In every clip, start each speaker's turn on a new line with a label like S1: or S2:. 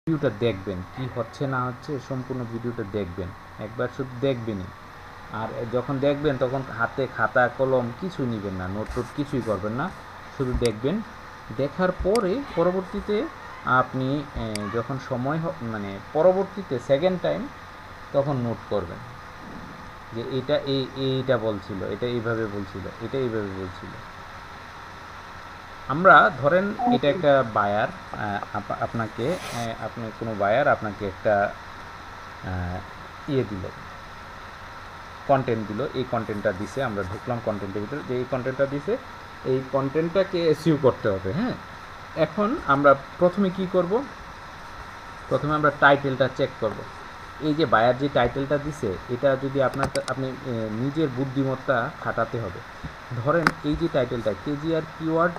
S1: ভিডিওটা দেখবেন, কি হচ্ছে না হচ্ছে সম্পূর্ণ ভিডিওটা দেখবেন, একবার শুধু দেখবেনই। আর যখন দেখবেন তখন হাতে খাতা কলম কিছু নেবেন না, নোট টোট কিছুই করবেন না, শুধু দেখবেন। দেখার পরে পরবর্তীতে আপনি যখন সময় মানে পরবর্তীতে সেকেন্ড টাইম তখন নোট করবেন যে এটা এইটা বলছিল, এটা এইভাবে বলছিল, এটা এইভাবে বলছিল। আমরা ধরেন এটা একটা বায়ার আপনাকে, আপনি কোনো বায়ার আপনাকে একটা ইয়ে দিল, কন্টেন্ট দিল, এই কন্টেন্টটা দিছে, আমরা ঢুকলাম কন্টেন্টের ভিতরে, যে এই কন্টেন্টটা দিছে এই কন্টেন্টটাকে এসইউ করতে হবে। হ্যাঁ, এখন আমরা প্রথমে কি করব, প্রথমে আমরা টাইটেলটা চেক করব। এই যে বায়ার যে টাইটেলটা দিছে এটা যদি আপনি নিজের বুদ্ধিমত্তা খাটাতে হবে। ধরেন এই যে টাইটেলটা KGR keyword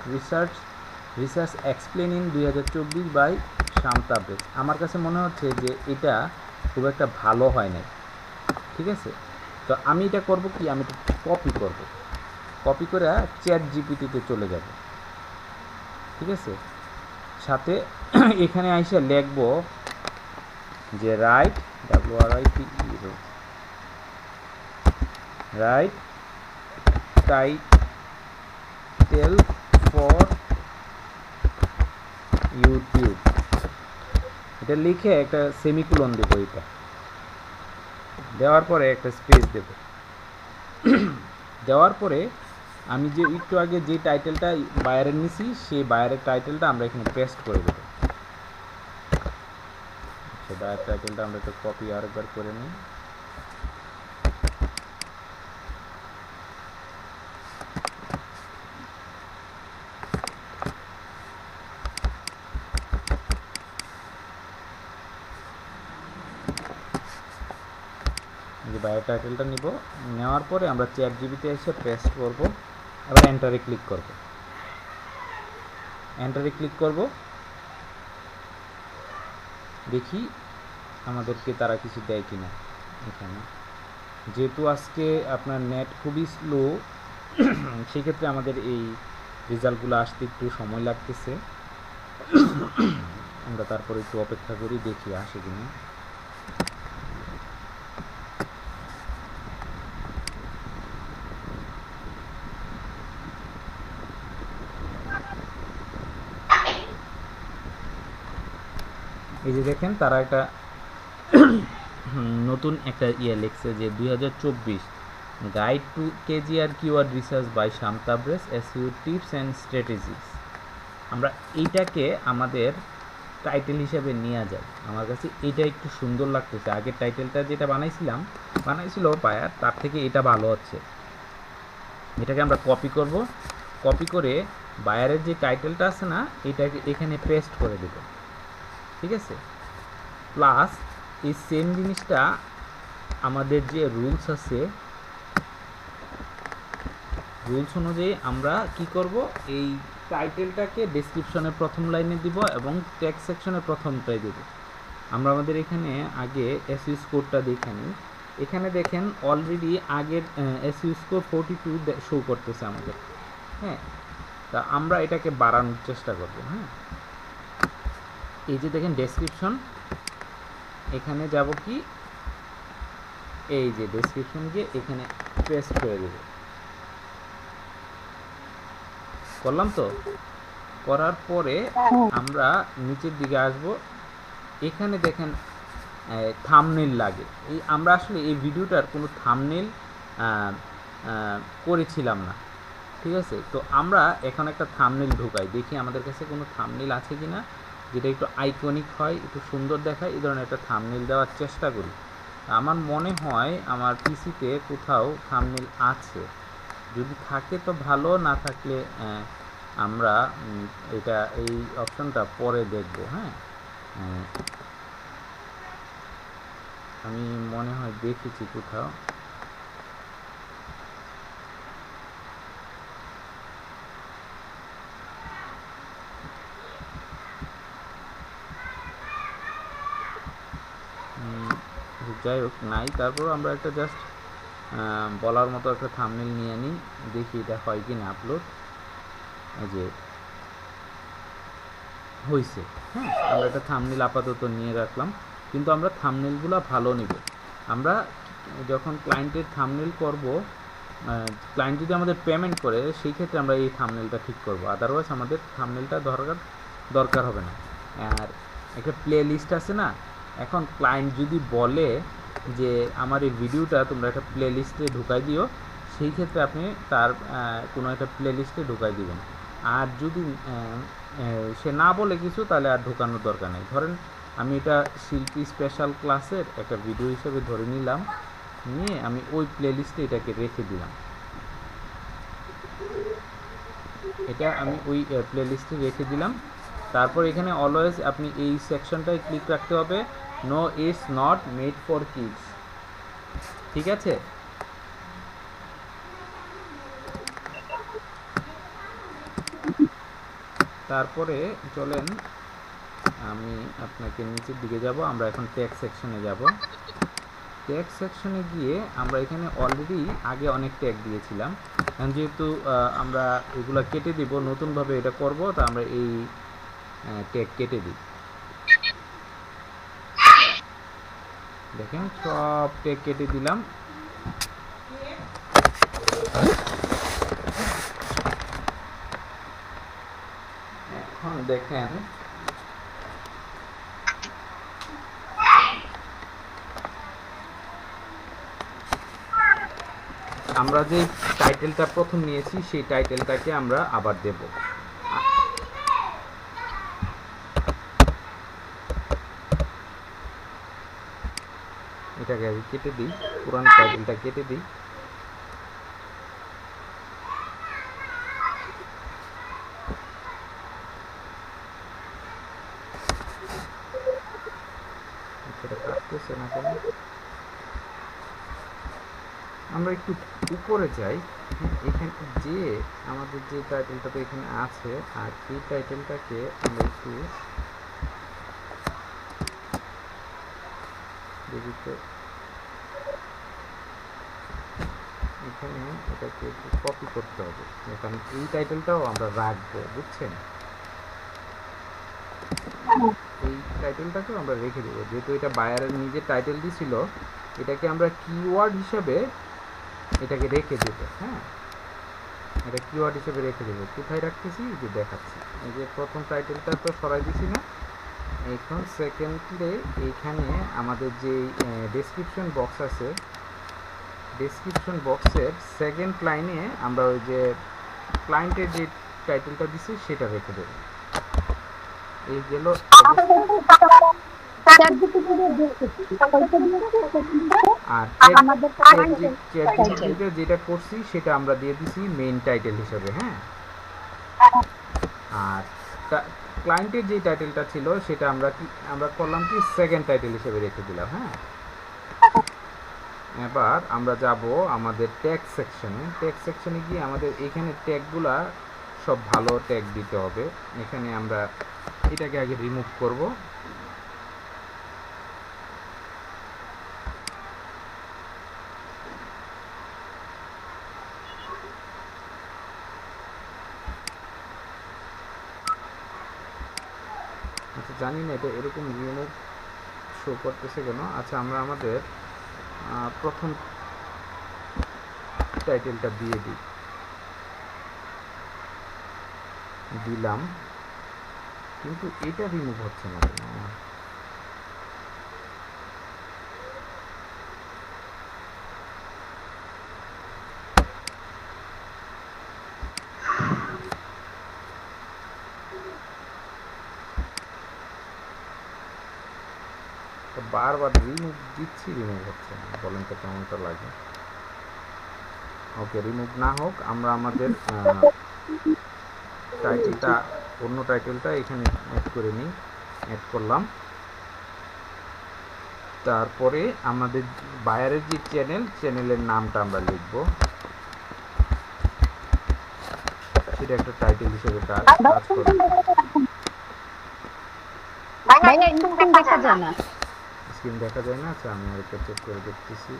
S1: research explaining 2024 by Sham Tabrez, আমার কাছে মনে হচ্ছে যে এটা খুব একটা ভালো হয় নাই। ঠিক আছে, তো আমি এটা করব কি, আমি এটা কপি করব, কপি করে চ্যাট জিপিটিতে চলে যাব। ঠিক আছে, সাথে এখানে আইসা লিখব যে right right title for YouTube, এটা লিখে একটা সেমিকোলন দেবো, এটা দেওয়ার পরে একটা স্পেস দেব। দেওয়ার পরে আমি যে একটু আগে যে টাইটেলটা বায়ারের নিছি সেই বায়ারের টাইটেলটা আমরা এখানে পেস্ট করে দেবো। আচ্ছা, বায়ার টাইটেলটা আমরা একটু কপি আরেকবার করে নিই। যে বায়ার টাইটেলটা নিব, নেওয়ার পরে আমরা চ্যাট জিপিতে এসে পেস্ট করব, আবার এন্টারে ক্লিক করব। এন্টারে ক্লিক করব, দেখি আমাদেরকে তারা কিছু দেয় কিনা। এখানে যেহেতু আজকে আপনার নেট খুবই স্লো, সেক্ষেত্রে আমাদের এই রেজাল্টগুলো আসতে একটু সময় লাগতেছে। আমরা তারপরে একটু অপেক্ষা করি, দেখি আসে কিনা। এই যে দেখেন তারা একটা নতুন একটা ইয়ে লিখছে যে 2024 guide to KGR keyword research by Sham Tabrez SEO tips and strategies. আমরা এইটাকে আমাদের টাইটেল হিসেবে নিয়ে যাই। আমার কাছে এইটা একটু সুন্দর লাগতেছে, আগের টাইটেলটা যেটা বানাইছিল বায়ার, তার থেকে এটা ভালো হচ্ছে। এটাকে আমরা কপি করব, কপি করে বায়ারের যে টাইটেলটা আছে না, এটাকে এখানে পেস্ট করে দেব। ঠিক আছে, প্লাস এই সেম জিনিসটা আমাদের যে রুলস আছে, রুলস অনুযায়ী আমরা কি করব, এই টাইটেলটাকে ডেসক্রিপশনের প্রথম লাইনে দিব এবং টেক্সট সেকশনের প্রথমটাই দেব। আমরা আমাদের এখানে আগে এসইউ স্কোরটা দেখে নিই। এখানে দেখেন অলরেডি আগের এসইউ স্কোর 42 শো করতেছে আমাদের। হ্যাঁ, তা আমরা এটাকে বাড়ানোর চেষ্টা করব। হ্যাঁ, এই যে দেখেন ডেসক্রিপশন, এখানে যাব কি, এই যে ডেসক্রিপশন গিয়ে এখানে পেস্ট করে দেব। করলাম তো, করার পরে আমরা নিচের দিকে আসব, এখানে দেখেন থাম্বনেল লাগে। এই আমরা আসলে এই ভিডিওটার কোনো থাম্বনেল করেছিলাম না। ঠিক আছে, তো আমরা এখন একটা থাম্বনেল ঢোকাই, দেখি আমাদের কাছে কোনো থাম্বনেল আছে কি না, যেটা একটু আইকনিক হয়, একটু সুন্দর দেখায়, এই ধরনের একটা থাম্বনেল দেওয়ার চেষ্টা করি। আমার মনে হয় আমার পিসিতে কোথাও থাম্বনেল আছে, যদি থাকে তো ভালো, না থাকলে আমরা এটা এই অপশনটা পরে দেখব। হ্যাঁ, আমি মনে হয় দেখেছি কোথাও। যাই হোক নাই, তারপর আমরা একটা জাস্ট বলার মতো একটা থাম্বনেল নিয়ে নিই, দেখি এটা হয় কি না আপলোড। এই যে হয়েছে। হ্যাঁ, আমরা একটা থাম্বনেল আপাতত নিয়ে রাখলাম, কিন্তু আমরা থাম্বনেলগুলো ভালো নিব। আমরা যখন ক্লায়েন্টের থাম্বনেল করব, ক্লায়েন্ট যদি আমাদের পেমেন্ট করে সেই ক্ষেত্রে আমরা এই থাম্বনেলটা ঠিক করব, আদারওয়াইজ আমাদের থাম্বনেলটা দরকার হবে না। আর একটা প্লে লিস্ট আছে না, এখন ক্লায়েন্ট যদি বলে যে আমার এই ভিডিওটা তোমরা একটা প্লে লিস্টে ঢুকাই দিও, সেই ক্ষেত্রে আপনি তার কোনো একটা প্লে লিস্টে ঢুকাই দিবেন। আর যদি সে না বলে কিছু, তাহলে আর ঢোকানোর দরকার নেই। ধরেন আমি এটা শিল্পী স্পেশাল ক্লাসের একটা ভিডিও হিসেবে ধরে নিলাম, নিয়ে আমি ওই প্লে লিস্টে এটাকে রেখে দিলাম। এটা আমি ওই প্লে লিস্টে রেখে দিলাম। তারপর এখানে অলওয়েজ আপনি এই সেকশনটায় ক্লিক রাখতে হবে, no it's not made for kids. ঠিক আছে? তারপরে চলেন আমি আপনাকে নিচের দিকে যাব, আমরা এখন ট্যাগ সেকশনে যাব। ট্যাগ সেকশনে গিয়ে আমরা এখানে অলরেডি আগে অনেক ট্যাগ দিয়েছিলাম, এখন যেহেতু আমরা এগুলা কেটে দিব, নতুনভাবে এটা করব, তা আমরা এই ট্যাগ কেটে দিই। দেখেন সব ট্যাগ কেটে দিলাম। এখন দেখেন আমরা যে টাইটেলটা প্রথম নিয়েছি সেই টাইটেলটাকে আমরা আবার দেব। এটাকে আগে কেটে দিই, পুরান টাইটেলটা কেটে দিই। এটা কাটতেছে না কেন? আমরা একটু উপরে যাই, এখানে যে আমাদের যে টাইটেলটা তো এখানে আছে, আর এই টাইটেলটাকে আমরা একটু দেখতে, এখানে এটাকে একটু কপি করতে হবে, কারণ এই টাইটেলটাও আমরা রাখবো, বুঝছেন? এই টাইটেলটাকেও আমরা রেখে দেবো, যেহেতু এটা বায়ারের নিজের টাইটেল দিছিল, এটাকে আমরা কিওয়ার্ড হিসেবে এটাকে রেখে দেব। হ্যাঁ, এটা কিওয়ার্ড হিসেবে রেখে দেবো। কোথায় রাখতেছি যে দেখাচ্ছি, এই যে প্রথম টাইটেলটা তো সরাই দিছি না, এখন সেকেন্ডে এইখানে আমাদের যে ডেসক্রিপশন বক্স আছে, ডেসক্রিপশন বক্সের সেকেন্ড লাইনে আমরা ওই যে ক্লায়েন্টের যে টাইটেলটা দিছি সেটা রেখে দেবো। এই গেল। আর যেটা করছি সেটা আমরা দিয়ে দিছি মেইন টাইটেল হিসেবে। হ্যাঁ, আর ক্লায়েন্টের যে টাইটেলটা ছিল সেটা আমরা করলাম কি সেকেন্ড টাইটেল হিসেবে রেখে দিলাম। হ্যাঁ, এবার আমরা যাব আমাদের ট্যাগ সেকশনে। ট্যাগ সেকশনে গিয়ে আমাদের এখানে ট্যাগগুলা সব ভালো ট্যাগ দিতে হবে। এখানে আমরা এটাকে আগে রিমুভ করব। আচ্ছা, জানি না এটা এরকম রিমুভ শো করতেছে কেন। আচ্ছা, আমরা আমাদের প্রথম টাইটেলটা দিয়ে দিলাম, কিন্তু এটা রিমুভ হচ্ছে না কেন? বারবার রিমুভ দিচ্ছি, রিমুভ হচ্ছে না, বলেন তো কেমনটা লাগে? ওকে, রিমুভ না হোক, আমরা আমাদের টাইটেলটা, অন্য টাইটেলটা এখানে অ্যাড করে নিই। অ্যাড করলাম। তারপরে আমাদের বায়ারের যে চ্যানেলের নামটা আমরা লিখব, সেটা একটা টাইটেল হিসেবে কাজ করবে। স্ক্রিন দেখা যায় না। আচ্ছা, আমি আরেকটা চেক করে দেখতেছি।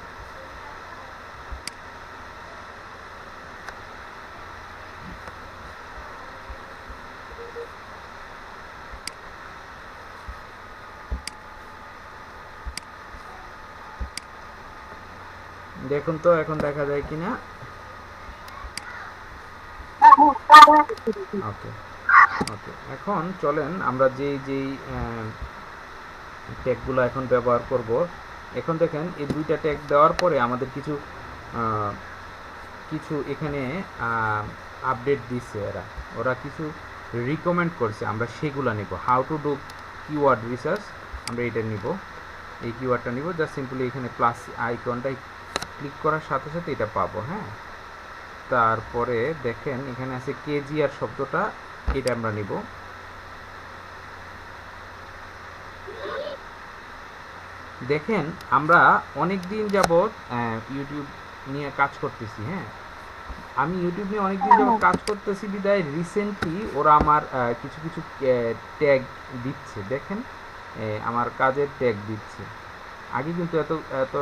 S1: দেখুন তো এখন দেখা যায় কিনা। ওকে ওকে, এখন চলেন আমরা যেই ট্যাগগুলো এখন ব্যবহার করব। এখন দেখেন এই দুইটা ট্যাগ দেওয়ার পরে আমাদের কিছু কিছু এখানে আপডেট দিচ্ছে ওরা কিছু রিকমেন্ড করছে, আমরা সেগুলো নিব। How to do keyword research, আমরা এটা নিব, এই কিওয়ার্ডটা নিব। জাস্ট সিম্পলি এখানে প্লাস আইকনটাই ক্লিক করার সাথে সাথে এটা পাবো। হ্যাঁ, তারপরে দেখেন এখানে আছে কেজিআর শব্দটা, এটা আমরা নিব। দেখেন আমরা অনেক দিন যাবৎ ইউটিউব নিয়ে কাজ করতেছি। হ্যাঁ, আমি ইউটিউব নিয়ে অনেক দিন যাবৎ কাজ করতেছি বিদায় রিসেন্টলি ওরা আমার কিছু কিছু ট্যাগ দিচ্ছে। দেখেন আমার কাজের ট্যাগ দিচ্ছে, আগে কিন্তু এত এত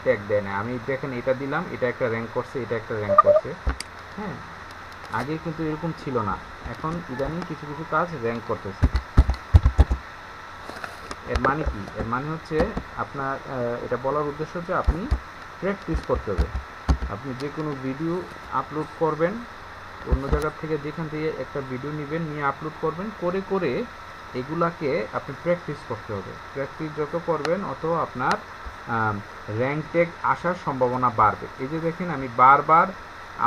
S1: ট্যাগ দেয় না। আমি দেখেন এটা দিলাম, এটা একটা র্যাঙ্ক করছে, এটা একটা র্যাঙ্ক করছে। হ্যাঁ, আগে কিন্তু এরকম ছিল না, এখন ইদানিং কিছু কিছু কাজ র্যাঙ্ক করতেছে। এর মানে কি? এর মানে হচ্ছে আপনার এটা বলার উদ্দেশ্য হচ্ছে আপনি প্র্যাকটিস করতে হবে। আপনি যে কোনো ভিডিও আপলোড করবেন, অন্য জায়গা থেকে যেখান থেকে একটা ভিডিও নেবেন, নিয়ে আপলোড করবেন, করে করে এগুলাকে আপনি প্র্যাকটিস করতে হবে। প্র্যাকটিস যত করবেন অত আপনার র্যাঙ্ক ট্যাগ আসার সম্ভাবনা বাড়বে। এই যে দেখেন আমি বারবার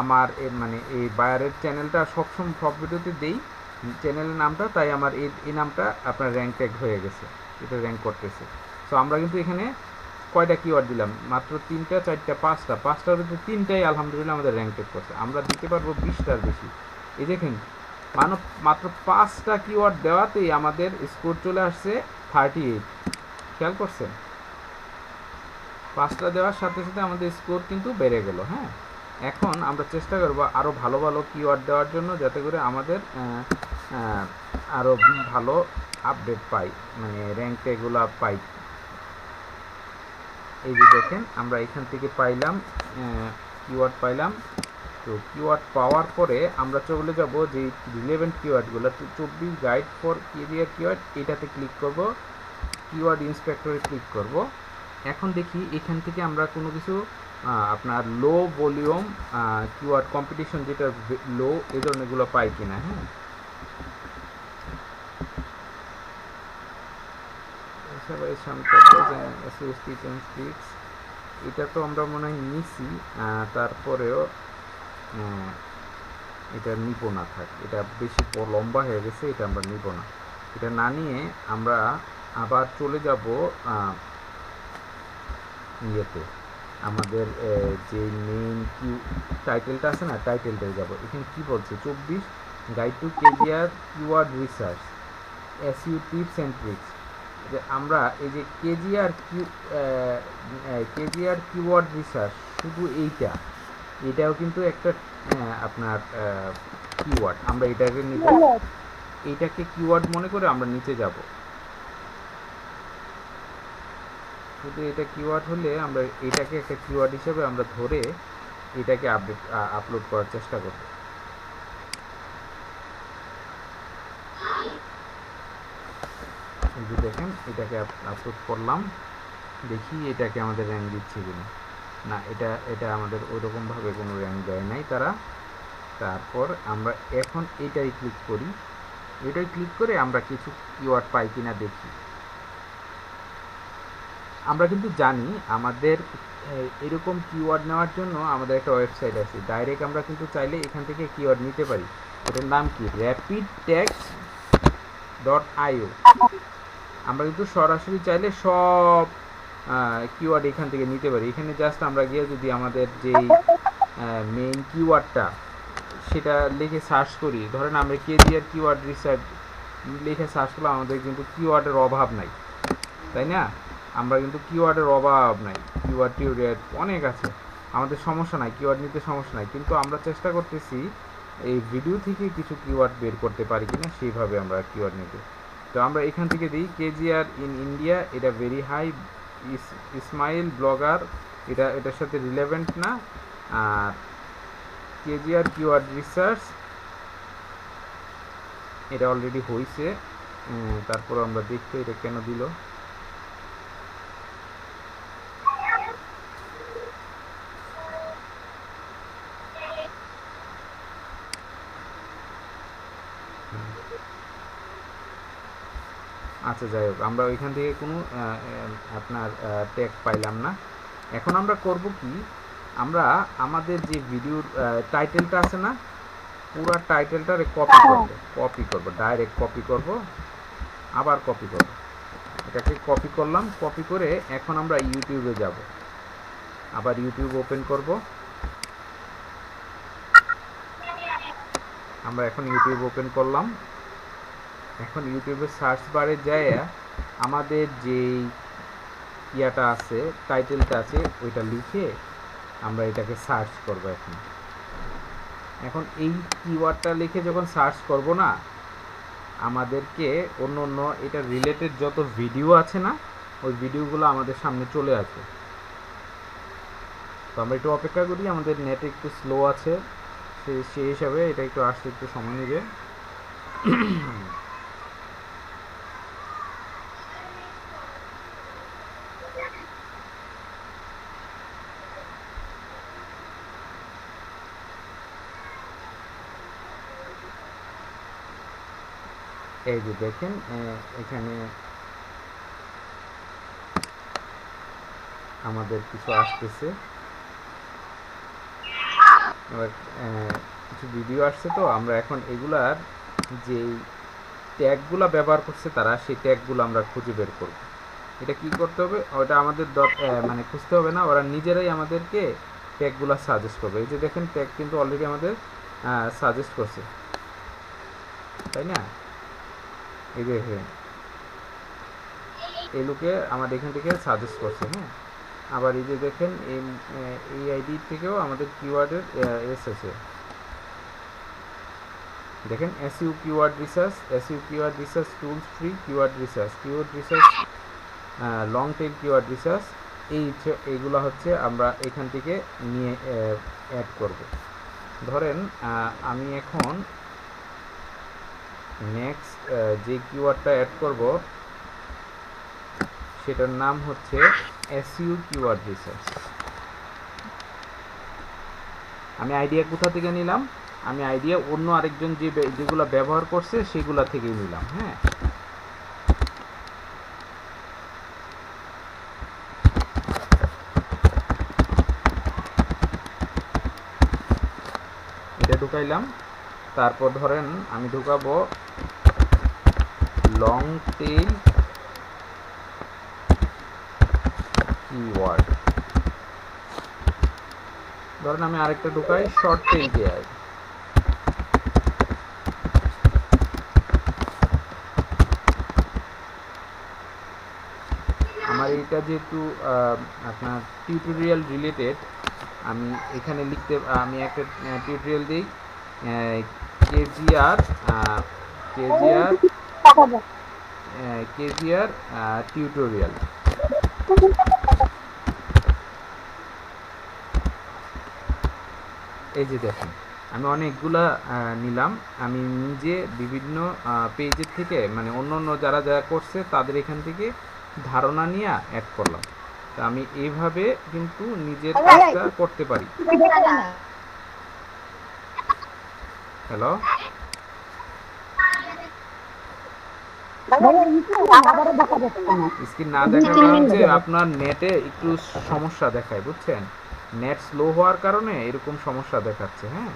S1: আমার মানে এই বায়ারের চ্যানেলটা সবসময় সব ভিডিওতে দেই চ্যানেলের নামটা, তাই আমার এই নামটা আপনার র্যাঙ্ক ট্যাগ হয়ে গেছে, এটা র্যাঙ্ক করতেছে। সো আমরা কিন্তু এখানে কয়টা কিওয়ার্ড দিলাম? মাত্র 3টা 4টা 5টার ভিতরে 3টাই আলহামদুলিল্লাহ আমাদের র্যাঙ্ক ট্যাগ করছে। আমরা দিতে পারবো 20টার বেশি। এই দেখেন মাত্র 5টা কিওয়ার্ড দেওয়াতেই আমাদের স্কোর চলে আসছে 38। খেয়াল করছেন? 5টা দেওয়ার সাথে সাথে আমাদের স্কোর কিন্তু বেড়ে গেল। হ্যাঁ, এখন আমরা চেষ্টা করবো আরও ভালো ভালো কিওয়ার্ড দেওয়ার জন্য, যাতে করে আমাদের আরও ভালো আপডেট পাই, মানে র্যাঙ্ক ট্যাগুলো পাই। এই যে দেখেন আমরা এখান থেকে পাইলাম কিওয়ার্ড পাইলাম। তো কিওয়ার্ড পাওয়ার পরে আমরা চলে যাব যে রিলেভেন্ট কিওয়ার্ডগুলো, 24 গাইড ফর কেরিয়ার কিওয়ার্ড, এটাতে ক্লিক করব, কিওয়ার্ড ইন্সপেক্টরে ক্লিক করব। এখন দেখি এখান থেকে আমরা কোনো কিছু আপনার লো ভলিউম কিওয়ার্ড কম্পিটিশন, যেটা লো, এই ধরনেরগুলো পাই কিনা। হ্যাঁ, এটা তো আমরা মনে হয় নিছি, তারপরেও এটা নিব না, থাক, এটা বেশি লম্বা হয়ে গেছে, এটা আমরা নিব না। এটা না নিয়ে আমরা আবার চলে যাব ইয়েতে, আমাদের যে মেইন টাইটেলটা আছে না, টাইটেলটাই যাব। এখানে কি বলছে? 24 guide to KGR keyword research, SU tips and tricks. যে আমরা এই যে কেজিআর কিওয়ার্ড রিসার্চ, শুধু এটাও কিন্তু একটা আপনার কিওয়ার্ড। আমরা এটাকে নিব, এইটাকে কিওয়ার্ড মনে করে আমরা নিচে যাব। শুধু এটা কিওয়ার্ড হলে আমরা এটাকে একটা কিওয়ার্ড হিসেবে আমরা ধরে এটাকে আপলোড করার চেষ্টা করব। এই যে দেখেন এটাকে আপলোড করলাম, দেখি এটাকে আমাদের র্যাঙ্ক দিচ্ছে কিনা। না, এটা আমাদের ওইরকমভাবে কোনো র্যাঙ্ক দেয় নাই তারা। তারপর আমরা এখন এটাই ক্লিক করি, এটাই ক্লিক করে আমরা কিছু কিওয়ার্ড পাই কিনা দেখি। আমরা কিন্তু জানি আমাদের এরকম কিওয়ার্ড নেওয়ার জন্য আমাদের একটা ওয়েবসাইট আছে, ডাইরেক্ট আমরা কিন্তু চাইলে এখান থেকে কিওয়ার্ড নিতে পারি। এটার নাম কি? rapidtext.io। আমরা কিন্তু সরাসরি চাইলে সব কিওয়ার্ড এখান থেকে নিতে পারি। এখানে জাস্ট আমরা গিয়ে যদি আমাদের যেই মেইন কিওয়ার্ডটা সেটা লিখে সার্চ করি, ধরেন আমরা কেজিআর কিওয়ার্ড রিসার্চ লিখে সার্চ করলাম, আমাদের কিন্তু কিওয়ার্ডের অভাব নাই, তাই না? আমরা কিন্তু কিওয়ার্ডের অভাব নাই, কিওয়ার্ড টিউটোরিয়াল অনেক আছে, আমাদের সমস্যা নাই, কিওয়ার্ড নিতে সমস্যা নাই। কিন্তু আমরা চেষ্টা করতেছি এই ভিডিও থেকে কিছু কিওয়ার্ড বের করতে পারি কিনা, সেইভাবে আমরা কিওয়ার্ড নিতে। তো আমরা এখান থেকে দিই কেজিআর ইন ইন্ডিয়া, এটা ভেরি হাই, ইসমাইল ব্লগার, এটার সাথে রিলেভেন্ট না। আর কেজিআর কিওয়ার্ড রিসার্চ, এটা অলরেডি হয়েছে। তারপর আমরা দেখতে এটা কেন দিল। আচ্ছা যাই হোক, আমরা ওইখান থেকে কোনো আপনার ট্যাগ পাইলাম না। এখন আমরা করব কি, আমরা আমাদের যে ভিডিওর টাইটেলটা আছে না, পুরো টাইটেলটারে কপি করব, ডাইরেক্ট কপি করব, আবার কপি করব। এটাকে কপি করলাম, কপি করে এখন আমরা ইউটিউবে যাব, আবার ইউটিউব ওপেন করব। আমরা এখন ইউটিউব ওপেন করলাম। এখন ইউটিউবের সার্চ বারে যায় আমাদের যেই ইয়াটা আছে, টাইটেলটা আছে, ওইটা লিখে আমরা এটাকে সার্চ করব। এখন এই কিওয়ার্ডটা লিখে যখন সার্চ করব না, আমাদেরকে অন্য অন্য এটা রিলেটেড যত ভিডিও আছে না, ওই ভিডিওগুলো আমাদের সামনে চলে আসবে। তো আমরা একটু অপেক্ষা করি, আমাদের নেট একটু স্লো আছে, সেই হিসাবে এটা একটু আসতে একটু সময় নেবে। এই যে দেখেন এখানে আমাদের কিছু আসতেছে, এবার কিছু ভিডিও আসছে। তো আমরা এখন এগুলার যেই ট্যাগগুলো ব্যবহার করছে তারা, সেই ট্যাগগুলো আমরা খুঁজে বের করব। এটা কি করতে হবে, ওটা আমাদের মানে খুঁজতে হবে না, ওরা নিজেরাই আমাদেরকে ট্যাগগুলো সাজেস্ট করবে। এই যে দেখেন ট্যাগ কিন্তু অলরেডি আমাদের সাজেস্ট করছে, তাই না? এই দেখেন এই লোকে আমাদের এখান থেকে সাজেস্ট করছে। হ্যাঁ, আবার এই যে দেখেন এই আইডি থেকেও আমাদের কিওয়ার্ডের এসেছে। দেখেন SU keyword research tools free keyword research long tail keyword research, এইগুলো হচ্ছে আমরা এখান থেকে নিয়ে অ্যাড করব। ধরেন আমি এখন নেক্সট যে কিওয়ার্ডটা অ্যাড করব সেটার নাম হচ্ছে এসইউ কিওয়ার্ড রিসার্চ। আমি আইডিয়া কোথা থেকে নিলাম, আমি আইডিয়া অন্য আরেকজন যেগুলো ব্যবহার করছে সেগুলা থেকেই নিলাম। হ্যাঁ, এটা ঢুকাইলাম। তারপর ধরেন আমি ঢুকাবো লং টেল কিওয়ার্ড, ধরেন আমি আরেকটা ঢুকাই শর্ট টেল কিওয়ার্ড। আমার এইটা যেহেতু আপনার টিউটোরিয়াল রিলেটেড, আমি এখানে আমি একটা টিউটোরিয়াল দিই, কেজিআর টিউটোরিয়াল। এই যে দেখেন আমি অনেকগুলা নিলাম, আমি নিজে বিভিন্ন পেজের থেকে, মানে অন্য অন্য যারা যারা করছে তাদের এখান থেকে ধারণা নিয়ে অ্যাড করলাম। তা আমি এইভাবে কিন্তু নিজের কাজটা করতে পারি। হ্যালো, স্ক্রিন না দেখার কারণ হচ্ছে আপনার নেটে একটু সমস্যা দেখায়, বুঝছেন? নেট স্লো হওয়ার কারণে এরকম সমস্যা দেখাচ্ছে। হ্যাঁ,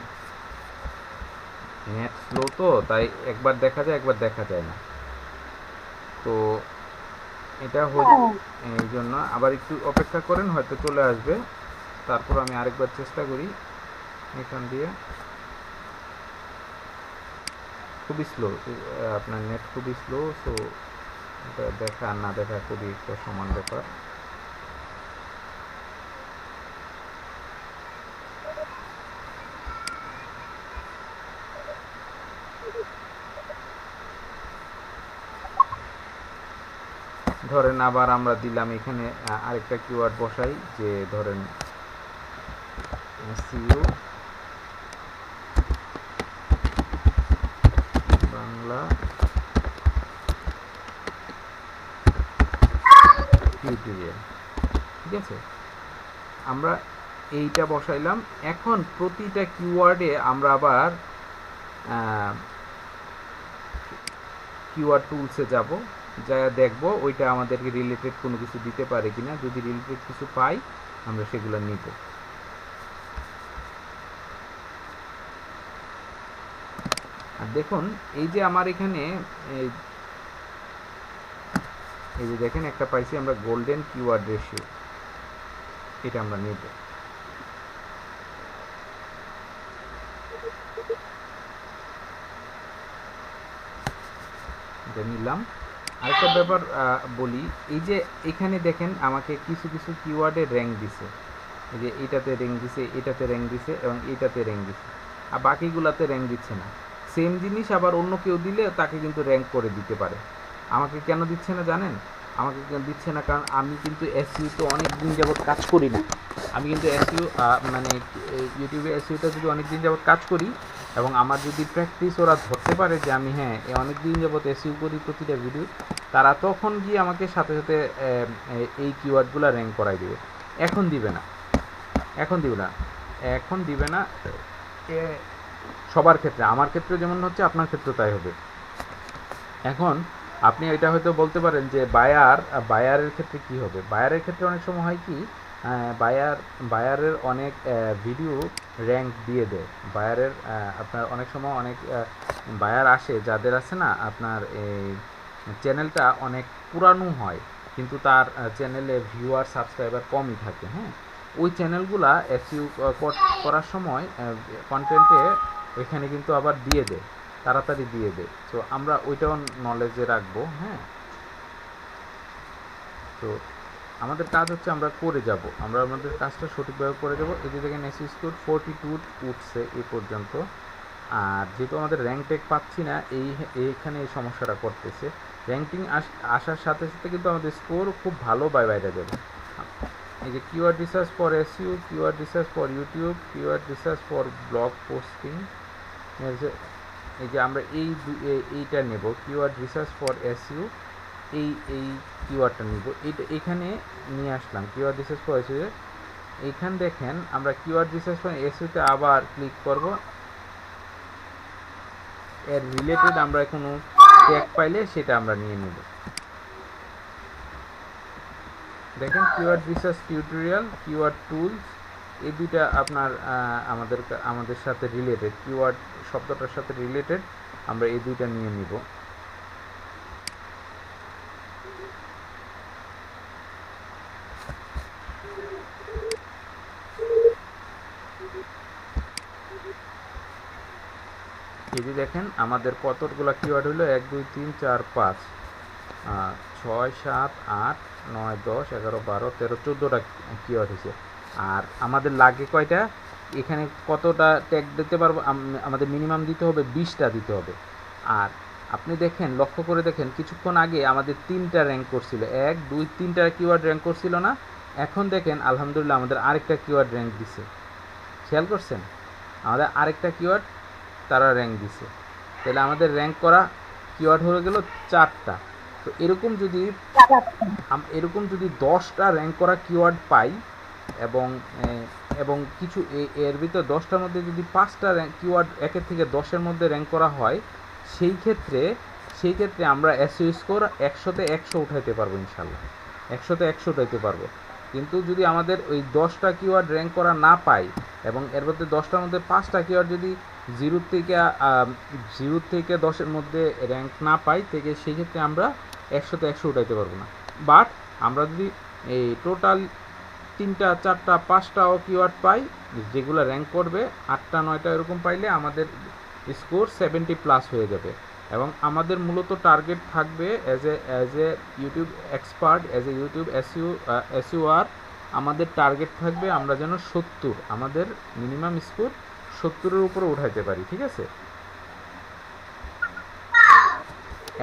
S1: নেট স্লো তো তাই একবার দেখা যায় একবার দেখা যায় না। তো এটা এই জন্য আবার একটু অপেক্ষা করেন, হয়তো চলে আসবে। তারপর আমি আরেকবার চেষ্টা করি এখান দিয়ে। খুবই স্লো, আপনার নেট খুবই স্লো। সো এটা দেখা আর না দেখা খুবই একটা সমান ব্যাপার। ধরেন আবার আমরা দিলাম এখানে আরেকটা কিওয়ার্ড বসাই, যে ধরেন এসইউ বাংলা টিউটোরিয়াল। ঠিক আছে, আমরা এইটা বসাইলাম। এখন প্রতিটা কিওয়ার্ডে আমরা আবার কিওয়ার্ড টুলসে যাব, যা দেখবো ওইটা আমাদেরকে রিলেটেড কোনো কিছু দিতে পারে কিনা, যদি রিলেটেড কিছু পাই আমরা সেগুলো নিব। আর দেখুন এই যে আমার এখানে এই যে দেখেন একটা পাইছি আমরা গোল্ডেন কিওয়ার্ড রেশিও, এটা আমরা নেব। এটা নিলাম। আরেকটা ব্যাপার বলি, এই যে এখানে দেখেন আমাকে কিছু কিছু কিওয়ার্ডে র্যাঙ্ক দিছে, এই যে এটাতে র্যাঙ্ক দিছে, এটাতে র্যাঙ্ক দিছে এবং এটাতে র্যাঙ্ক দিছে, আর বাকিগুলাতে র্যাঙ্ক দিচ্ছে না। সেম জিনিস আবার অন্য কেউ দিলে তাকে কিন্তু র্যাঙ্ক করে দিতে পারে। আমাকে কেন দিচ্ছে না জানেন? আমাকে দিচ্ছে না কারণ আমি কিন্তু এসইউতে অনেক দিন যাবৎ কাজ করি না। আমি কিন্তু এসইউ মানে ইউটিউবে এসইউটা যদি অনেক দিন যাবৎ কাজ করি এবং আমার যদি প্র্যাকটিস ওরা ধরতে পারে যে আমি হ্যাঁ অনেক দিন যাবৎ এসইউ করি প্রতিটা ভিডিও, তারা তখন গিয়ে আমাকে সাথে সাথে এই কিওয়ার্ডগুলো র্যাঙ্ক করাই দেবে। এখন দিবে না, এখন দিবে না, এখন দিবে না সবার ক্ষেত্রে। আমার ক্ষেত্রে যেমন হচ্ছে আপনার ক্ষেত্রে তাই হবে। এখন আপনি এটা হয়তো বলতে পারেন যে বায়ারের ক্ষেত্রে কি হবে। বায়ারের ক্ষেত্রে অনেক সময় হয় কি, বায়ারের অনেক ভিডিও র্যাঙ্ক দিয়ে দেয়। বায়ারের আপনার অনেক সময় অনেক বায়ার আসে যাদের আছে না আপনার এই চ্যানেলটা অনেক পুরানো হয় কিন্তু তার চ্যানেলে ভিউয়ার সাবস্ক্রাইবার কমই থাকে। হ্যাঁ, ওই চ্যানেলগুলা এসইউ করার সময় কন্টেন্টে ওইখানে কিন্তু আবার দিয়ে দেয়, তাড়াতাড়ি দিয়ে দেয়। তো আমরা ওইটাও নলেজে রাখবো। হ্যাঁ, তো আমাদের কাজ হচ্ছে আমরা করে যাব, আমরা আমাদের কাজটা সঠিকভাবে করে যাব। এই যে দেখেন এসইউ স্কোর 42 উঠছে এই পর্যন্ত। আর যেহেতু আমাদের র্যাঙ্ক টেক পাচ্ছি না, এইখানে এই সমস্যাটা করতেছে। র্যাঙ্কিং আসার সাথে সাথে কিন্তু আমাদের স্কোর খুব ভালো বাইরে যাবে। এই যে keyword research for SU, keyword research for YouTube, keyword research for blog posting, এই যে আমরা এইটা নেব কিওয়ার্ড রিসার্চ ফর এসইউ, এই কিওয়ার্ডটা নিব, এখানে নিয়ে আসলাম কিওয়ার্ড রিসার্চ ফর এসইউ। এইখান দেখেন আমরা কিওয়ার্ড রিসার্চ ফর এসইউতে আবার ক্লিক করব, এর রিলেটেড আমরা কোনো ট্যাগ পাইলে সেটা আমরা নিয়ে নেব। দেখেন keyword research tutorial, keyword tools, এই দুইটা আপনার আমাদের সাথে রিলেটেড, কিওয়ার্ড শব্দটার সাথে রিলেটেড, আমরা এই দুইটা নিয়ে নিব। এই যে দেখেন আমাদের কতগুলো কিওয়ার্ড হলো, 1 2 3 4 5 6 7 8 9 10 11 12 13 14টা কিওয়ার্ড হয়েছে। আর আমাদের লাগে কয়টা, এখানে কতটা ট্যাগ দিতে পারবো, আমাদের মিনিমাম দিতে হবে 20টা দিতে হবে। আর আপনি দেখেন, লক্ষ্য করে দেখেন, কিছুক্ষণ আগে আমাদের 3টা র্যাঙ্ক করছিল, 1 2 3টা কিওয়ার্ড র্যাঙ্ক করছিল না। এখন দেখেন আলহামদুলিল্লাহ আমাদের আরেকটা কিওয়ার্ড র্যাঙ্ক দিছে, খেয়াল করছেন? আমাদের আরেকটা কিওয়ার্ড তারা র্যাঙ্ক দিছে, তাহলে আমাদের র্যাঙ্ক করা কিওয়ার্ড হয়ে গেল 4টা। তো এরকম যদি 10টা র্যাঙ্ক করা কিওয়ার্ড পাই এবং এবং কিছু এর ভিতর 10টার মধ্যে যদি 5টা কিওয়ার্ড 1 থেকে 10-এর মধ্যে র্যাঙ্ক করা হয়, সেই ক্ষেত্রে আমরা এসইউ স্কোর 100-তে 100 উঠাইতে পারবো ইনশাল্লাহ, 100-তে 100 উঠাইতে পারবো। কিন্তু যদি আমাদের ওই 10টা কিওয়ার্ড র্যাঙ্ক করা না পাই এবং এর মধ্যে 10টার মধ্যে 5টা কিওয়ার্ড যদি 0 থেকে 10-এর মধ্যে র্যাঙ্ক না পাই, থেকে সেই ক্ষেত্রে আমরা 100-তে 100 উঠাইতে পারবো না। বাট আমরা যদি এই টোটাল 3টা 4টা 5টাও কিওয়ার্ড পাই যেগুলো র্যাঙ্ক করবে 8টা 9টা এরকম পাইলে আমাদের স্কোর 70+ হয়ে যাবে। এবং আমাদের মূলত টার্গেট থাকবে as a YouTube expert, as a YouTube SUR, আমাদের টার্গেট থাকবে আমরা যেন 70, আমাদের মিনিমাম স্কোর 70-এর উপরে উঠাইতে পারি। ঠিক আছে,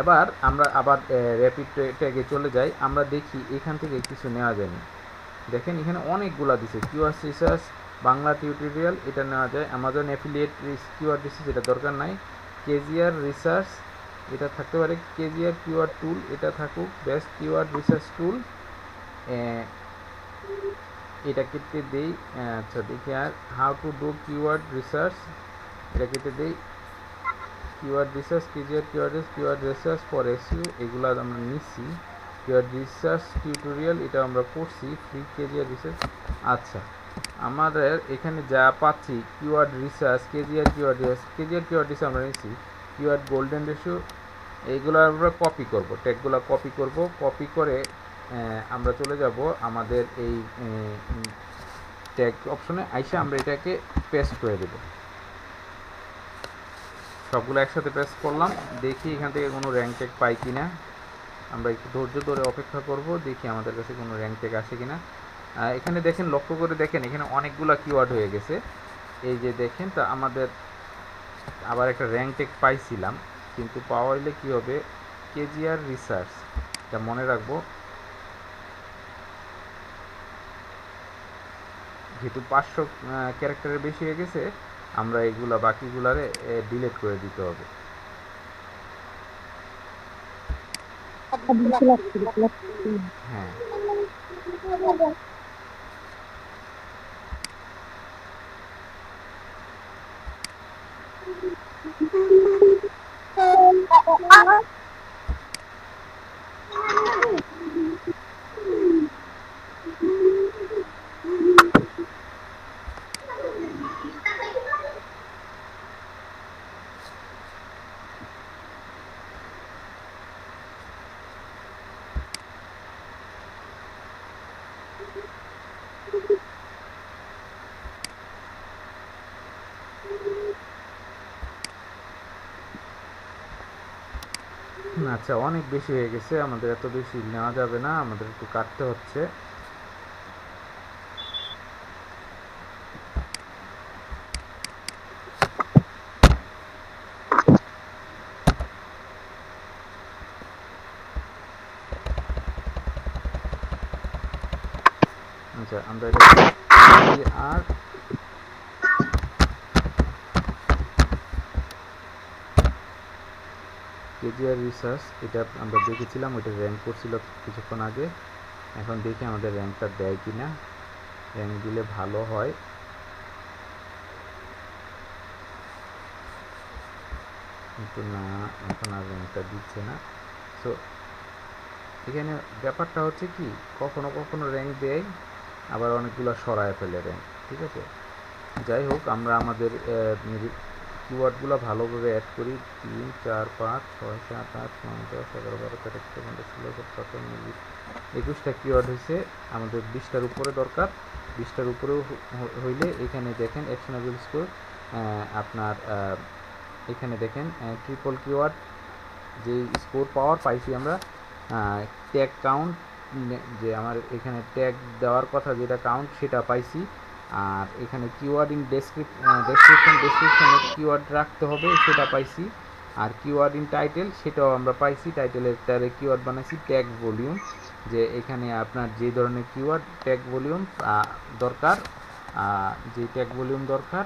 S1: এবার আমরা আবার র্যাপিড ট্যাগে চলে যাই, আমরা দেখি এখান থেকে কিছু নেওয়া যায়নি। দেখেন এখানে অনেকগুলো দিছে, কিওয়ার্ড রিসার্চ বাংলা টিউটোরিয়াল, এটা নেওয়া যায়। অ্যামাজন অ্যাফিলিয়েট কিওয়ার্ড রিসার্চ, এটা দরকার নাই। কেজিআর রিসার্চ, এটা থাকতে পারে। কেজিআর কিওয়ার্ড টুল, এটা থাকুক। বেস্ট কিওয়ার্ড রিসার্চ টুল, এটা কেটে দেই। আচ্ছা দেখি, আর how to do keyword research, এটা কেটে দেই। Keyword research keyword research for SEO এগুলো আমরা নিচ্ছি। কিওয়ার্ড রিসার্চ টিউটোরিয়াল এটা আমরা করছি, ফ্রি কেজিআর রিসার্চ। আচ্ছা, আমাদের এখানে যা পাচ্ছি keyword research KGR keyword research আমরা নিচ্ছি। কিওয়ার্ড গোল্ডেন রেশিও এইগুলো আমরা কপি করব, ট্যাগগুলো কপি করে আমরা চলে যাব আমাদের এই ট্যাগ অপশনে আইসা আমরা এটাকে পেস্ট করে দেব। সবগুলো একসাথে পেস্ট করলাম, দেখি এখান থেকে কোনো র্যাঙ্ক ট্যাগ পাই কিনা। আমরা একটু ধৈর্য ধরে অপেক্ষা করব, দেখি আমাদের কাছে কোনো র্যাঙ্ক ট্যাগ আসে কিনা। এখানে দেখেন, লক্ষ্য করে দেখেন, এখানে অনেকগুলো কিওয়ার্ড হয়ে গেছে। এই যে দেখেন, তা আমাদের আবার একটা র্যাঙ্ক ট্যাগ পাইছিলাম, কিন্তু পাওয়া হইলে কী হবে, কেজিআর রিসার্চ, এটা মনে রাখবো। যেহেতু 500 ক্যারেক্টারের বেশি হয়ে গেছে, আমরা এগুলা বাকিগুলারে ডিলিট করে দিতে হবে। হ্যাঁ, আচ্ছা, অনেক বেশি হয়ে গেছে, আমাদের এত বেশি নেওয়া যাবে না, আমাদের একটু কাটতে হচ্ছে। আচ্ছা, আমরা এটা আর কেজিআর রিসার্চ এটা আমরা দেখেছিলাম, ওইটা র্যাঙ্ক করছিল কিছুক্ষণ আগে। এখন দেখি আমাদের র্যাঙ্কটা দেয় কিনা, র্যাঙ্ক দিলে ভালো হয়। কিন্তু না, এখন আর র্যাঙ্কটা দিচ্ছে না। সো এখানে ব্যাপারটা হচ্ছে কি, কখনো কখনো র্যাঙ্ক দেয়, আবার অনেকগুলো সরায় ফেলে র্যাঙ্ক, ঠিক আছে। যাই হোক, আমরা আমাদের কিওয়ার্ডগুলো ভালোভাবে অ্যাড করি। 3, 4, 5, 6, 7, 8, 9, 10, 11, 12, 13, 14, 15, 16, 17, 18, 19, 21টা কিওয়ার্ড হয়েছে। আমাদের 20টার উপরে দরকার। 20টার উপরেও হইলে এখানে দেখেন অ্যাকশনেবল স্কোর, আপনার এখানে দেখেন ট্রিপল কিওয়ার্ড যে স্কোর পাওয়ার পাইছি আমরা। ট্যাগ কাউন্ট, যে আমার এখানে ট্যাগ দেওয়ার কথা যেটা কাউন্ট, সেটা পাইছি। আর এখানে কিওয়ার্ড ইন ডেসক্রিপশনে কিওয়ার্ড রাখতে হবে, সেটা পাইছি। আর কিওয়ার্ড ইন টাইটেল, সেটাও আমরা পাইছি। টাইটেলের তারে কিওয়ার্ড বানাইছি ট্যাগ ভলিউম, যে এখানে আপনার যে ধরনের কিওয়ার্ড ট্যাগ ভলিউম দরকার, যে ট্যাগ ভলিউম দরকার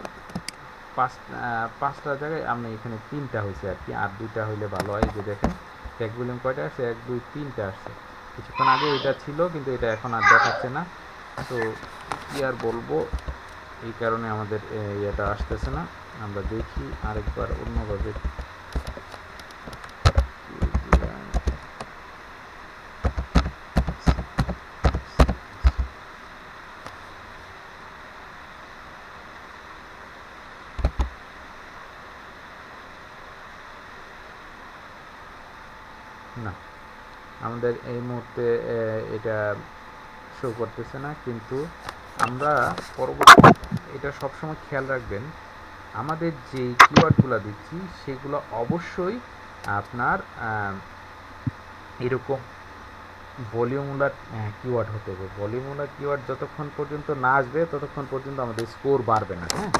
S1: 5টা জায়গায়, আমি এখানে 3টা হয়েছে আর কি, আর 2টা হইলে ভালো হয়। যে দেখেন ট্যাগ ভলিউম কয়টা আসছে, 1, 2, 3টা আসছে। কিছুক্ষণ আগে এটা ছিল, কিন্তু এটা এখন আর দেখাচ্ছে না। তো কি আর বলবো, এই কারণে আমাদের ইয়েটা আসতেছে না। আমরা দেখি আরেকবার অন্যভাবে। না, আমাদের এই মুহূর্তে এটা শো করতেছে না। কিন্তু আমরা পরবর্তী, এটা সবসময় খেয়াল রাখবেন, আমাদের যে কিওয়ার্ডগুলো দিচ্ছি সেগুলো অবশ্যই আপনার এরকম ভলিউমুলার কিওয়ার্ড হতে হবে। ভলিউমুলার কিওয়ার্ড যতক্ষণ পর্যন্ত না আসবে ততক্ষণ পর্যন্ত আমাদের স্কোর বাড়বে না। হ্যাঁ,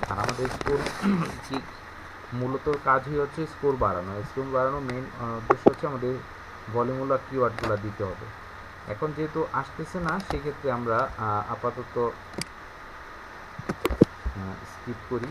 S1: আর আমাদের স্কোর কি মূলত কাজই হচ্ছে স্কোর বাড়ানো। স্কোর বাড়ানো মেইন উদ্দেশ্য হচ্ছে আমাদের ভলিউমুলার কিওয়ার্ডগুলো দিতে হবে। এখন যেহেতু আসতেছে না, সেক্ষেত্রে আমরা আপাতত স্কিপ করি।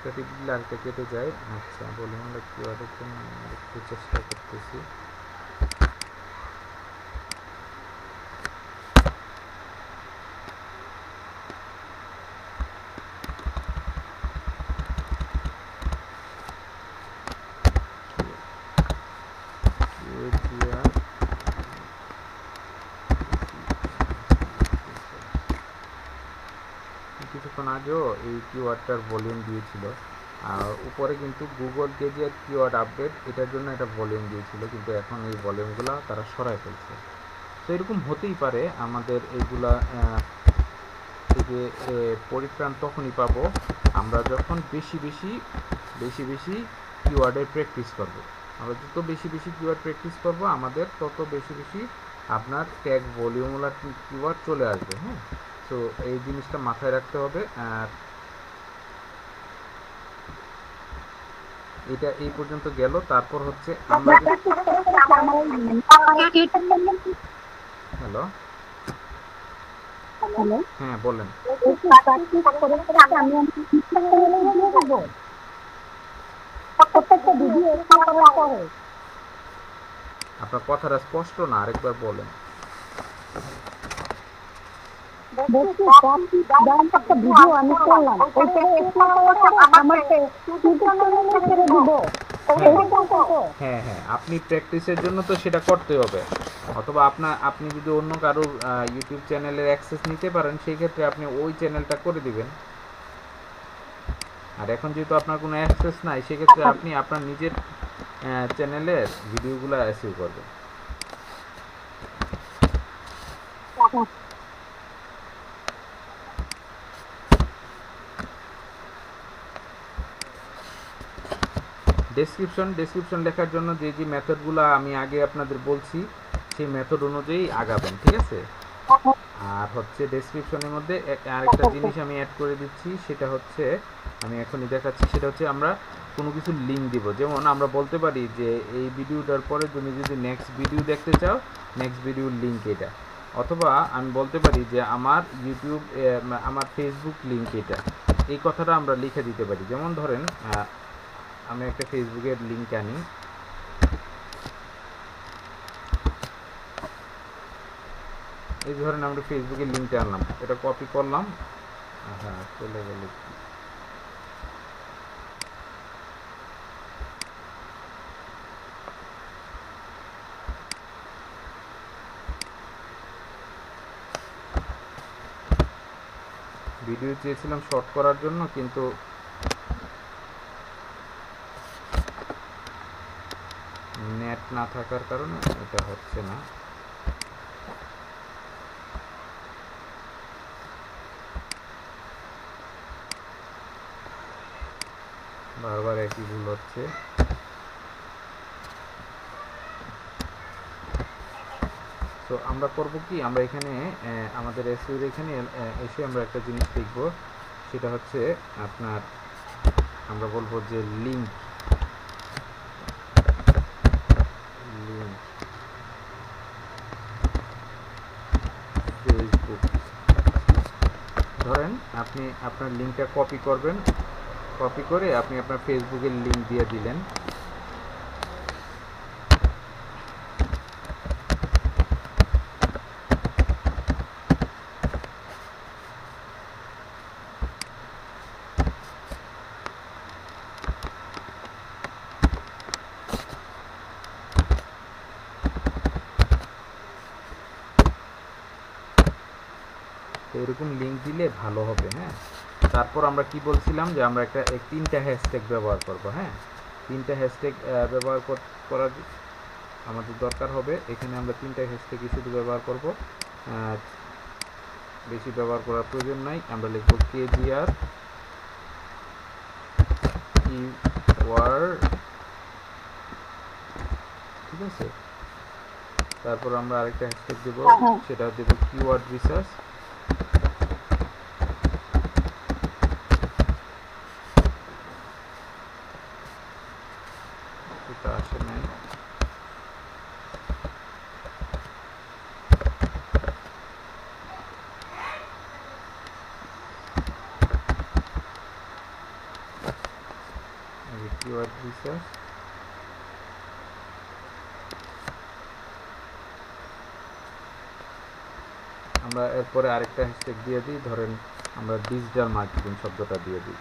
S1: একটা টিপ দিলে আরেকটা কেটে যায়। আচ্ছা, ভলিউমটা কিওয়ার্ডের জন্য একটু চেষ্টা করতেছি। কিছুক্ষণ আগেও এই কিওয়ার্ডটার ভলিউম দিয়েছিল, আর উপরে কিন্তু গুগল কেজিআর কিওয়ার্ড আপডেট এটার জন্য একটা ভলিউম দিয়েছিল, কিন্তু এখন এই ভলিউমগুলো তারা সরাই ফেলছে। তো এরকম হতেই পারে। আমাদের এইগুলা থেকে পরিত্রাণ তখনই পাবো আমরা যখন বেশি বেশি কিওয়ার্ডের প্র্যাকটিস করব। আমরা যত বেশি কিওয়ার্ড প্র্যাকটিস করব আমাদের তত বেশি আপনার ট্যাগ ভলিউমওয়ালা কিওয়ার্ড চলে আসবে। হ্যাঁ, তো এই জিনিসটা মাথায় রাখতে হবে। আর এটা এই পর্যন্ত গেল। তারপর হচ্ছে আমরা হ্যালো হ্যাঁ বলেন। আপনার কথাটা স্পষ্ট না, আরেকবার বলেন।
S2: ভিডিও আমি করলাম, আমার
S1: হ্যাঁ হ্যাঁ, আপনি প্র্যাকটিসের জন্য তো সেটা করতে হবে। অথবা আপনি যদি অন্য কারোর ইউটিউব চ্যানেলের অ্যাক্সেস নিতে পারেন, সেই ক্ষেত্রে আপনি ওই চ্যানেলটা করে দিবেন। আর এখন যেহেতু আপনার কোনো অ্যাক্সেস নাই, সেক্ষেত্রে আপনি আপনার নিজের চ্যানেলের ভিডিওগুলো অ্যাসিউ করবেন। ডেসক্রিপশন লেখার জন্য যে মেথডগুলো আমি আগে আপনাদের বলছি, সেই মেথড অনুযায়ী আগাবেন, ঠিক আছে? আর হচ্ছে ডেসক্রিপশনের মধ্যে আরেকটা জিনিস আমি অ্যাড করে দিচ্ছি, সেটা হচ্ছে আমি এখনই দেখাচ্ছি। সেটা হচ্ছে আমরা কোনো কিছু লিঙ্ক দিব। যেমন আমরা বলতে পারি যে এই ভিডিওটার পরে তুমি যদি নেক্সট ভিডিও দেখতে চাও, নেক্সট ভিডিওর লিঙ্ক এটা। অথবা আমি বলতে পারি যে আমার ইউটিউব আমার ফেসবুক লিঙ্ক এটা। এই কথাটা আমরা লিখে দিতে পারি। যেমন ধরেন আমি একটা ফেসবুকের লিঙ্ক আনি। এই ধরেন আমরা ফেসবুকের লিঙ্কটা আনলাম, এটা কপি করলাম। হ্যাঁ, চলে গেল। ভিডিও চেয়েছিলাম শর্ট করার জন্য, কিন্তু নেট না থাকার কারণে এটা হচ্ছে না। বারবার একই ভুল হচ্ছে। তো আমরা করব কি, আমরা এখানে আমাদের এসইউর এখানে এসে আমরা একটা জিনিস দেখব, সেটা হচ্ছে আপনার আমরা বলবো যে লিঙ্ক ফেসবুক। ধরেন আপনি আপনার লিঙ্কটা কপি করবেন, কপি করে আপনি আপনার ফেসবুকের লিঙ্ক দিয়ে দিলেন। এরকম লিঙ্ক দিলে ভালো হবে। হ্যাঁ, তারপর আমরা কি বলছিলাম যে আমরা একটা 3টা হ্যাশট্যাগ ব্যবহার করব। হ্যাঁ, 3টা হ্যাশট্যাগ ব্যবহার করার আমাদের দরকার হবে। এখানে আমরা 3টা হ্যাশট্যাগই শুধু ব্যবহার করব, বেশি ব্যবহার করার প্রয়োজন নাই। আমরা লিখব কেজিআর কিওয়ার্ড, ঠিক আছে? তারপর আমরা আরেকটা হ্যাশট্যাগ দেব, সেটা দেব কিওয়ার্ড রিসার্চ। এটা আসে নাই। Keyword research. আমরা এরপরে আরেকটা হ্যাশট্যাগ দিয়ে দিই, ধরেন আমরা ডিজিটাল মার্কেটিং শব্দটা দিয়ে দিই।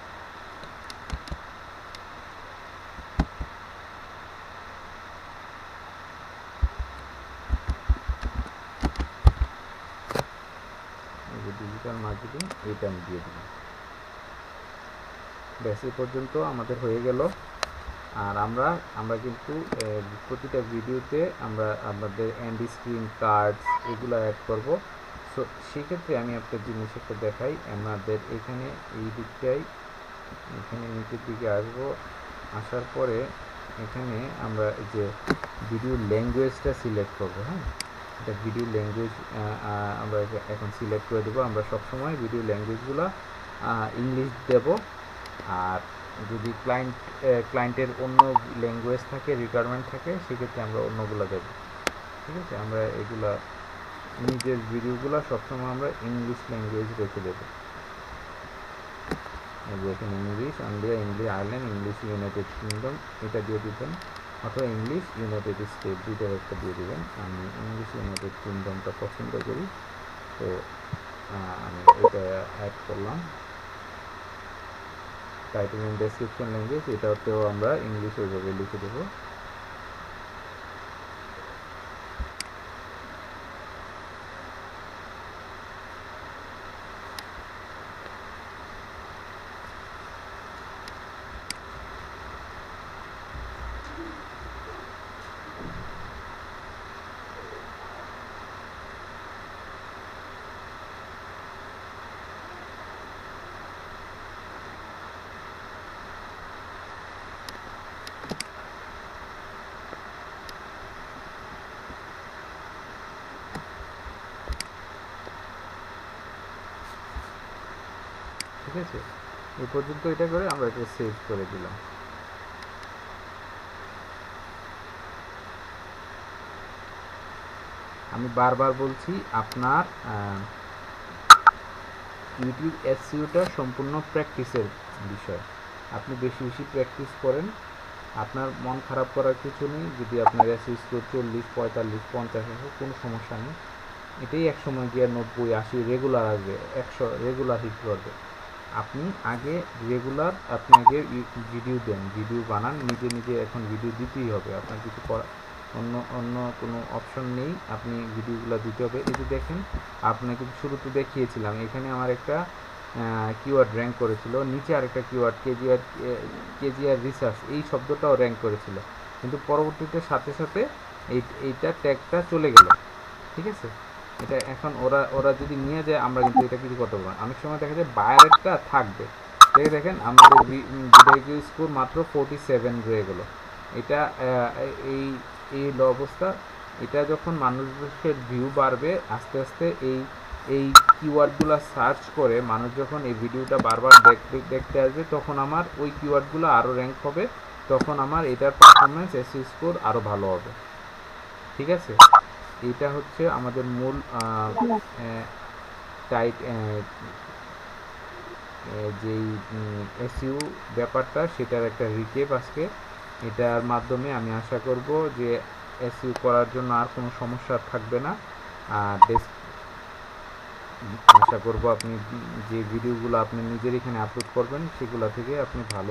S1: ডিজিটাল মার্কেটিং এইটা আমি দিয়ে দিলাম। ব্যাস এই পর্যন্ত আমাদের হয়ে গেল। আর আমরা কিন্তু প্রতিটা ভিডিওতে আমরা আমাদের এন্ড স্ক্রিন কার্ডস এগুলো অ্যাড করব। সো সেক্ষেত্রে আমি একটা জিনিস একটা দেখাই, আমাদের এখানে এই দিকটাই এখানে নিচের দিকে আসবো, আসার পরে এখানে আমরা এই যে ভিডিও ল্যাঙ্গুয়েজটা সিলেক্ট করব। হ্যাঁ, এটা ভিডিও ল্যাঙ্গুয়েজ আমরা এখন সিলেক্ট করে দেবো। আমরা সবসময় ভিডিও ল্যাঙ্গুয়েজগুলো ইংলিশ দেব। আর যদি ক্লায়েন্টের অন্য ল্যাঙ্গুয়েজ থাকে, রিকোয়ারমেন্ট থাকে, সেক্ষেত্রে আমরা অন্যগুলো দেব। ঠিক আছে, আমরা এগুলা নিজের ভিডিওগুলো সবসময় আমরা ইংলিশ ল্যাঙ্গুয়েজ রেখে দেব। এখানে English India, English Ireland, English United kingdom এটা দিয়ে দিবেন, অথবা ইংলিশ ইউনাইটেড স্টেট দুইটার একটা দিয়ে দেবেন। আমি ইংলিশ ইউনাইটেড কিংডমটা পছন্দ করি, তো আমি এটা অ্যাড করলাম। টাইটেল এন্ড ডেসক্রিপশন ল্যাঙ্গুয়েজ এটাতেও আমরা ইংলিশ ওইভাবে লিখে দেবো। ঠিক আছে, এই পর্যন্ত এটা করে আমরা এটা সেভ করে দিলাম। আমি বারবার বলছি, আপনার ইউটিউব এসইওটা সম্পূর্ণ প্র্যাকটিসের বিষয়। আপনি বেশি বেশি প্র্যাকটিস করেন, আপনার মন খারাপ করার কিছু নেই। যদি আপনার এসইও স্কোর 40, 45, 50 আসে, কোনো সমস্যা নেই। এটাই একসময় গিয়ে 90, 80 রেগুলার আসবে, 100 রেগুলার হিট করবে। আপনি আগে ভিডিও দেন, ভিডিও বানান, নিজে নিজে এখন ভিডিও দিতেই হবে, আপনার কিছু করা অন্য কোনো অপশন নেই, আপনি ভিডিওগুলো দিতে হবে। এই যে দেখেন, আপনাকে শুরুতে দেখিয়েছিলাম, এখানে আমার একটা কিওয়ার্ড র্যাঙ্ক করেছিল, নিচে আরেকটা কিওয়ার্ড কেজিআর রিসার্চ এই শব্দটাও র্যাঙ্ক করেছিল, কিন্তু পরবর্তীতে সাথে সাথে এইটা ট্যাগটা চলে গেল। ঠিক আছে, এটা এখন ওরা যদি নিয়ে যায়, আমরা কিন্তু এটা কিছু করতে পারবো না। অনেক সময় দেখা যায় বায়ারেরটা থাকবে। দেখেন আমাদের ভিডিও স্কোর মাত্র 47 রয়ে গেল। এটা এই অবস্থা। এটা যখন মানুষের ভিউ বাড়বে আস্তে আস্তে, এই কিওয়ার্ডগুলো সার্চ করে মানুষ যখন এই ভিডিওটা বারবার দেখতে আসবে, তখন আমার ওই কিওয়ার্ডগুলো আরও র্যাঙ্ক হবে, তখন আমার এটার পারফরমেন্স এসইও স্কোর আরও ভালো হবে। ঠিক আছে, এটা হচ্ছে আমাদের মূল যেই এসইও ব্যাপারটা, সেটার একটা রিকেপ আজকে। এটার মাধ্যমে আমি আশা করব যে এসইও করার জন্য আর কোনো সমস্যা থাকবে না। আর আশা করব আপনি যে ভিডিওগুলো আপনি নিজের এখানে আপলোড করবেন, সেগুলো থেকে আপনি ভালো